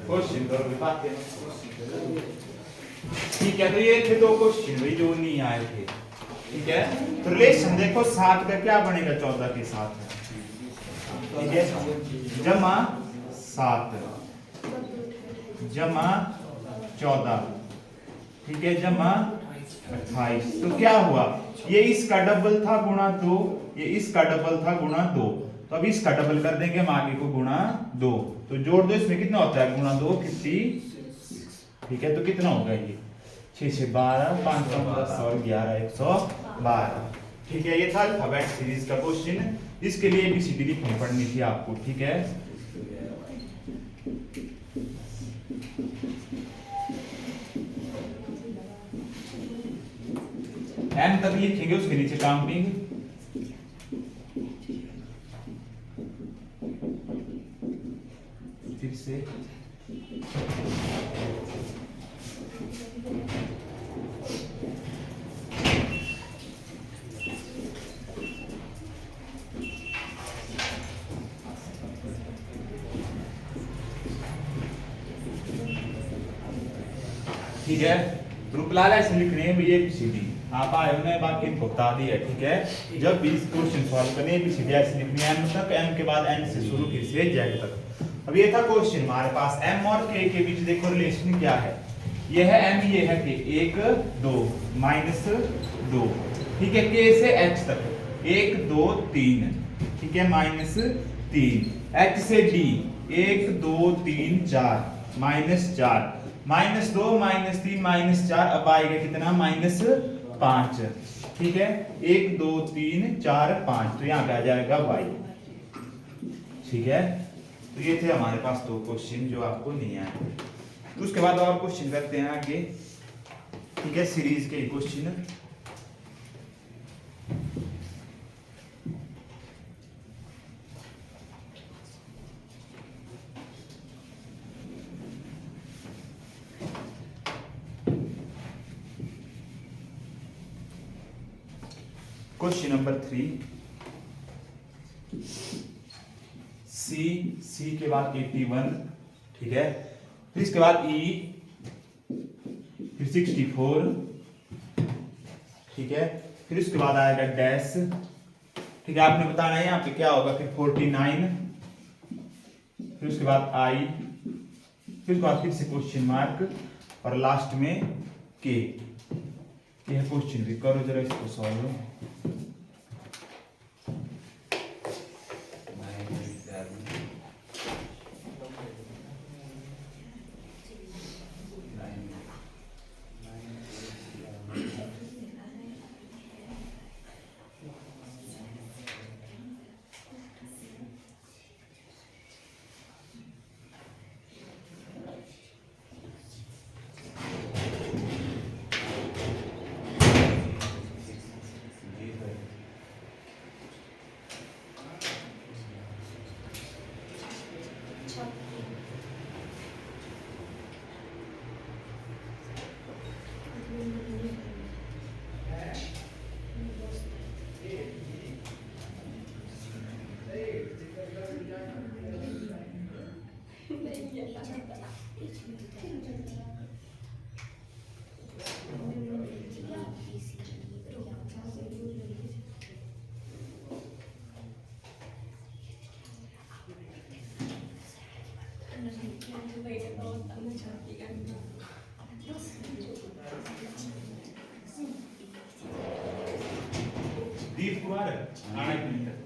Question करो बात है। ठीक है, तो ये थे दो क्वेश्चन भाई जो नहीं आए थे। ठीक है, तो रिलेशन देखो 7 का क्या बनेगा 14 के साथ। ठीक है, जमा 7 जमा 14, ठीक है, जमा 28। तो क्या हुआ, ये इसका डबल था गुणा 2, ये इसका डबल था गुणा 2। तो अब इसका डबल कर देंगे हम आगे को गुणा 2। तो जोड़ दो, इसमें कितना होता है गुणा 2 56। ठीक है, तो कितना होगा ये 6 से 12, 5 10 और 11 112। ठीक है, ये था अल्फाबेट सीरीज का क्वेश्चन। इसके लिए एबीसीडी लिखनी पड़नी थी आपको। ठीक है, एम तक लिखेंगे, उसके नीचे काउंटिंग। फिर से ठीक है, ग्रुप लाल ऐसे लिखने में ये एबीसीडी आप आए उन्हें बाकी बता दी है। ठीक है, जब भी क्वेश्चन सॉल्व करने एबीसीडी ऐसे लिखनी है, एम तक, एम के बाद एन से शुरू फिर से जेड तक। अब ये था क्वेश्चन हमारे पास, एम और के बीच देखो रिलेशन क्या है। ये है एम, ये है के, 1 2 -2। ठीक है, के से एच तक 1 2 3। ठीक है, -3। एच से डी 1 2 3 4 -4 -2 -3 -4। अब आएगा कितना -5। ठीक है, 1 2 3 4 5, तो यहाँ पे आ जाएगा y। ठीक है, तो ये थे हमारे पास दो क्वेश्चन जो आपको नहीं आए। तो उसके बाद और क्वेश्चन करते हैं आगे। ठीक है, सीरीज के क्वेश्चन। क्वेश्चन नंबर 3, सी के बाद 81। ठीक है, फिर इसके बाद ई, फिर 64। ठीक है, फिर इसके बाद आएगा डैश। ठीक है, आपने बताना है यहाँ पे क्या होगा, फिर 49, फिर उसके बाद आई, फिर उसके बाद फिर से क्वेश्चन मार्क और लास्ट में के। यह क्वेश्चन भी करो जरा इसको सॉल्व। दीप कुमार आना एक मिनट।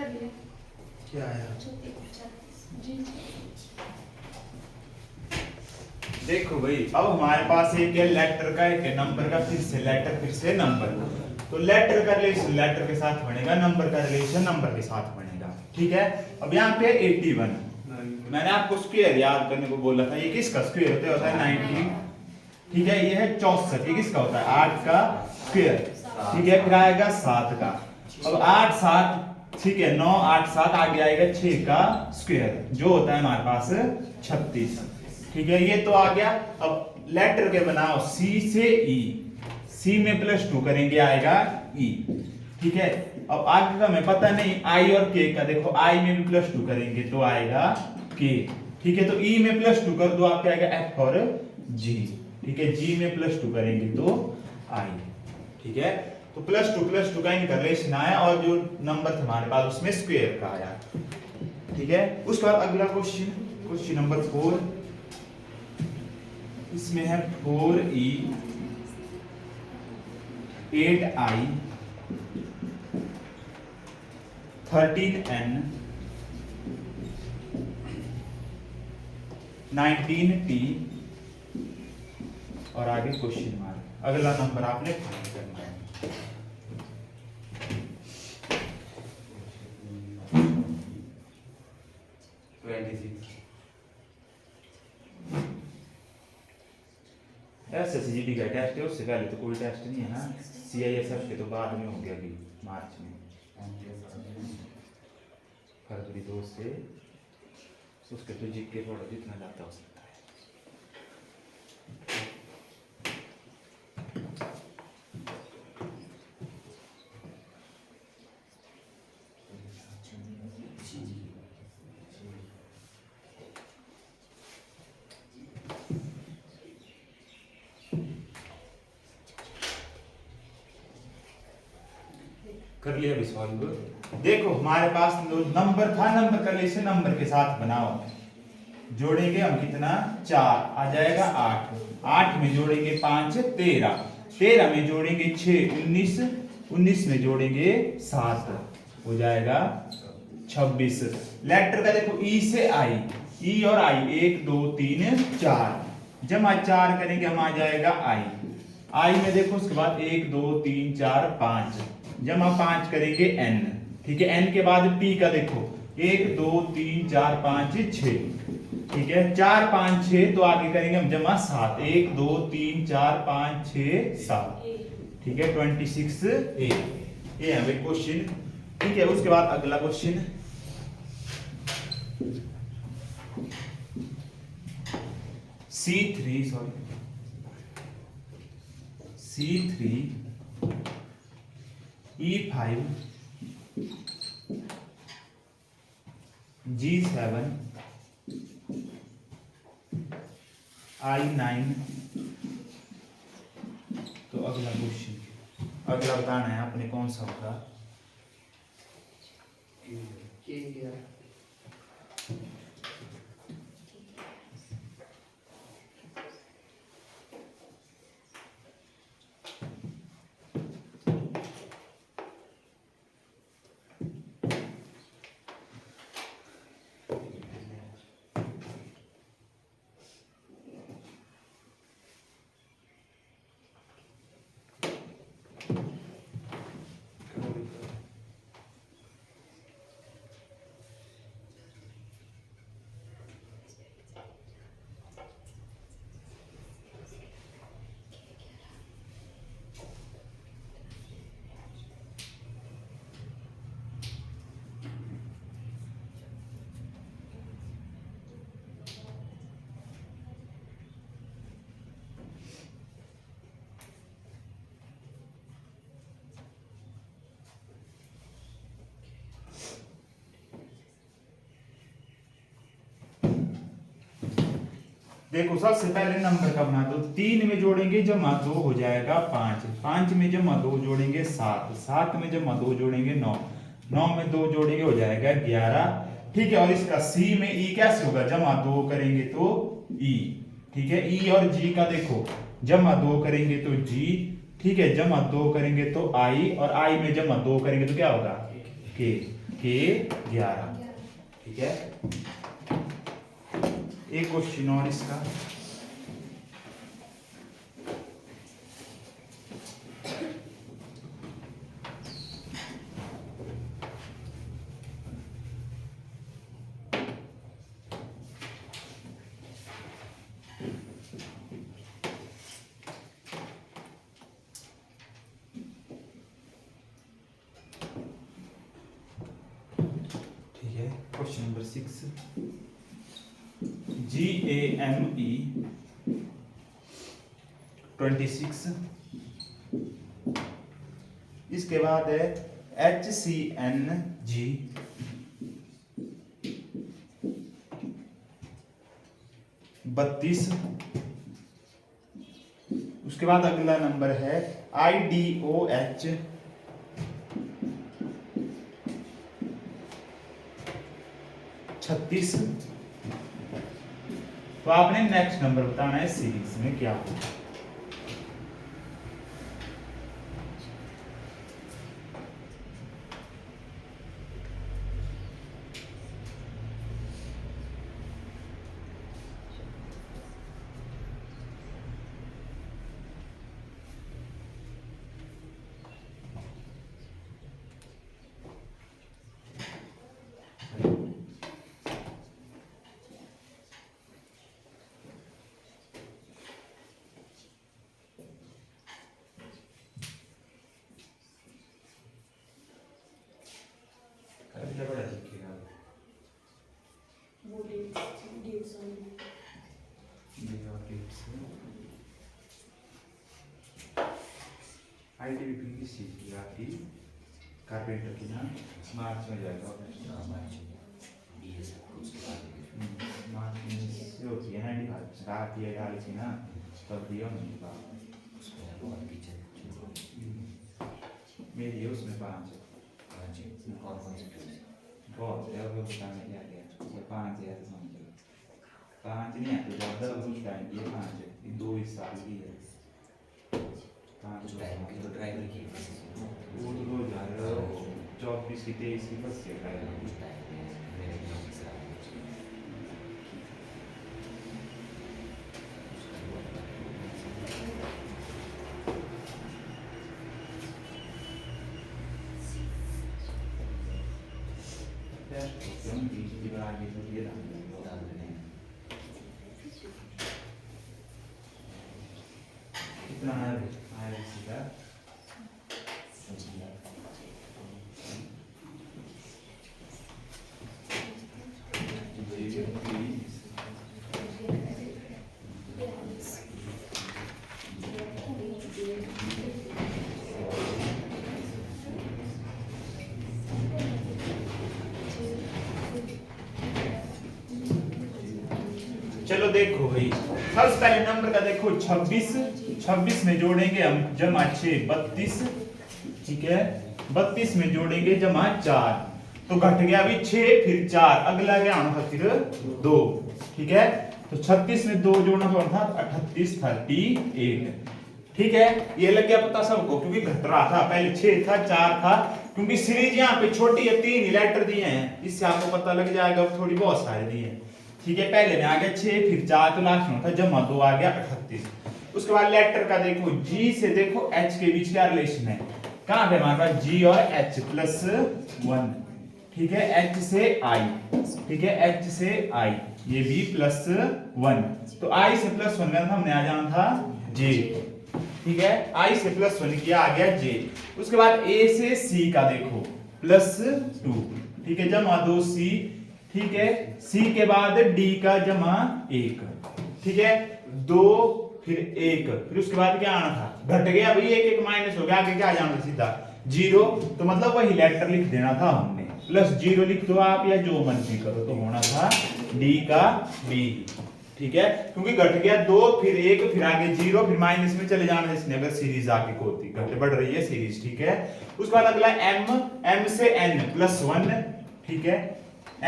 क्या आया? देखो भाई, अब हमारे पास एक है लेटर का, एक है नंबर का, फिर से लेटर, फिर से नंबर। तो लेटर का रिलेशन लेटर के साथ बनेगा, नंबर का रिलेशन नंबर के साथ बनेगा। ठीक है। अब यहाँ पे 81, मैंने आपको स्क्वायर याद करने को बोला था। ये किसका स्क्वायर होता है? 90। ठीक है। ये है 64। ये किसका होता है? 8 का स्क्वायर। ठीक है। फिर आएगा 7 का। अब 8 7, ठीक है, 9 8 7, आगे आएगा 6 का स्क्वायर, जो होता है हमारे पास 36। ठीक है। ये तो आ गया। अब लेटर के बनाओ C से E। C में +2 करेंगे, आएगा E। ठीक है। अब आगे का हमें पता नहीं, I और K का। देखो I में भी +2 करेंगे तो आएगा K। ठीक है। तो E में +2 कर दो, आपके आएगा F और G। ठीक है। G में +2 करेंगे तो I। ठीक है। तो +2 का इनका रिलेशन आया, और जो नंबर था हमारे पास उसमें स्क्वायर का आया। ठीक है। उसके बाद अगला क्वेश्चन, क्वेश्चन नंबर 4। इसमें है 4E 8I 13N 19T और आगे क्वेश्चन मार्क। अगला नंबर आपने फाइंड करना है। SSGD का टेस्ट है, उससे पहले तो कोई टेस्ट नहीं है ना। CISF के तो बाद में हो गया अभी मार्च में, फरवरी 2 से। उसके तो जीके थोड़ा जितना ज़्यादा हो सकता है। कर लिया भी सॉल्व। देखो हमारे पास नंबर था, नंबर का रिलेशन नंबर के साथ बनाओ। जोड़ेंगे हम कितना? 4 आ जाएगा 8। 8 में जोड़ेंगे 5 13। 13 में जोड़ेंगे 6 19। 19 में जोड़ेंगे 7 हो जाएगा 26। लेटर का देखो E से I, E और I 1 2 3 4 जमा 4 करेंगे, हम आ जाएगा I में देखो उसके बाद 1 2 3 4 5 जमा 5 करेंगे N। ठीक है। N के बाद P का देखो 1 2 3 4 5 6। ठीक है। 4 5 6, तो आगे करेंगे हम जमा 7 1 2 3 4 5 6 7। ठीक है। 26A ये है क्वेश्चन। ठीक है। उसके बाद अगला question C3 E5 G7 I9। तो अगला क्वेश्चन, अगला बताना है आपने कौन सा होगा। देखो सबसे पहले नंबर का बना दो। 3 में जोड़ेंगे जमा 2 हो जाएगा 5। 5 में जमा 2 जोड़ेंगे 7। 7 में जमा 2 जोड़ेंगे 9। 9 में 2 जोड़ेंगे हो जाएगा 11। ठीक है। और इसका C में E कैसे होगा? जमा 2 करेंगे तो E। ठीक है। E और G का देखो, जमा 2 करेंगे तो G। ठीक है। जमा 2 करेंगे तो I, और I में जमा 2 करेंगे तो क्या होगा? K। के 11। ठीक है, एक क्वेश्चन और इसका। क्वेश्चन नंबर 6, GAME 26, इसके बाद है HCNG 32, उसके बाद अगला नंबर है IDOH 36। तो आपने नेक्स्ट नंबर बताना है सीरीज में क्या होगा। ITBP की सीट आपकी कारपेंटर की ना मार्च में जाएगा, मार्च में से होती है ना, रात ये डाली थी ना तब दिया नहीं था मेरी, उसमें 5 बहुत है, वो बताने क्या गया ये 5 है, समझ लो 5 नहीं है तो ज़्यादा उस टाइम ये 5 है, ये 2 इस साल की है। 5 टाइम की तो ड्राइवर की वो तो 2024 की 23 की बस से ड्राइवर उस टाइम में मेरे कितना है सीधा चलो देखो भाई, सबसे पहले नंबर का देखो 26 में जोड़ेंगे हम जमा 6 32, ठीक है 32 में जोड़ेंगे जमा 4, तो घट गया अभी 6 फिर 4, अगला क्या आना था फिर 2, ठीक है तो 36 में 2 जोड़ना तो था 38 38, ठीक है ये लग गया पता सबको, क्योंकि घट रहा था, पहले 6 था 4 था, क्योंकि सीरीज यहाँ पे छोटी है 3 ही लेटर दिए हैं, इससे आपको पता लग जाएगा, थोड़ी बहुत सारे दिए हैं, ठीक है पहले में आ गया 6 फिर 4 तो लास्ट में था जमा 2 आ गया 38। उसके बाद लेटर का देखो G से देखो H के बीच क्या रिलेशन है, कहां पे हमारे पास G और H +1, ठीक है H से I, ठीक है H से I ये भी +1, तो I से +1 में हमने आ जाना था J, ठीक है I से +1 किया आ गया J। उसके बाद A से C का देखो +2, ठीक है जमा 2C, ठीक है C के बाद D का जमा 1, ठीक है 2 फिर 1, फिर उसके बाद क्या आना था, घट गया भाई 1 1 माइनस हो गया, आगे क्या जाना था सीधा 0, तो मतलब वही लेटर लिख देना था हमने, +0 लिख दो आप या जो मर्जी करो, तो होना था D का B, ठीक है क्योंकि घट गया 2 फिर 1 फिर आगे 0 फिर माइनस में चले जाना इसने, अगर सीरीज आगे को होती घट बढ़ रही है सीरीज, ठीक है। उसके बाद अगला M से N +1, ठीक है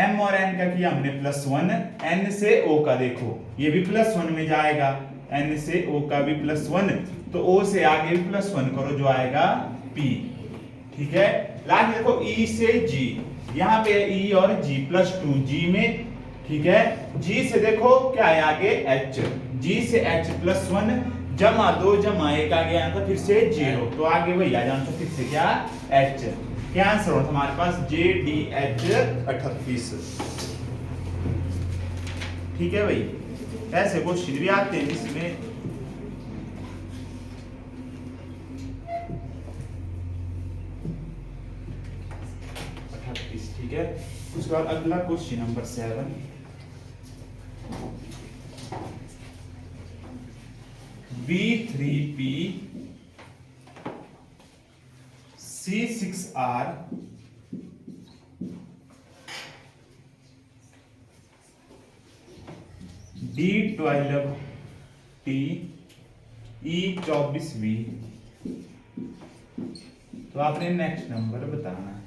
M और N का किया हमने +1, N से O का देखो ये भी +1 में जाएगा, N से O का भी +1, तो O से आगे भी +1 करो जो आएगा P, ठीक है। लास्ट देखो E से G, यहाँ पे ई और जी प्लस 2 जी में, ठीक है। जी से देखो क्या है आगे एच, जी से एच प्लस 1 जमा 2 जमा 1 आ गया आंसर, फिर से 0, तो आगे वही आ जाना, तो फिर से क्या एच, क्या आंसर होता हमारे पास जे डी एच 38। ठीक है भाई, ऐसे क्वेश्चन भी आते हैं जिसमें ठीक है। उसके बाद अगला question number 7, B3P C6R D12T E24V। तो आपने नेक्स्ट नंबर बताना है।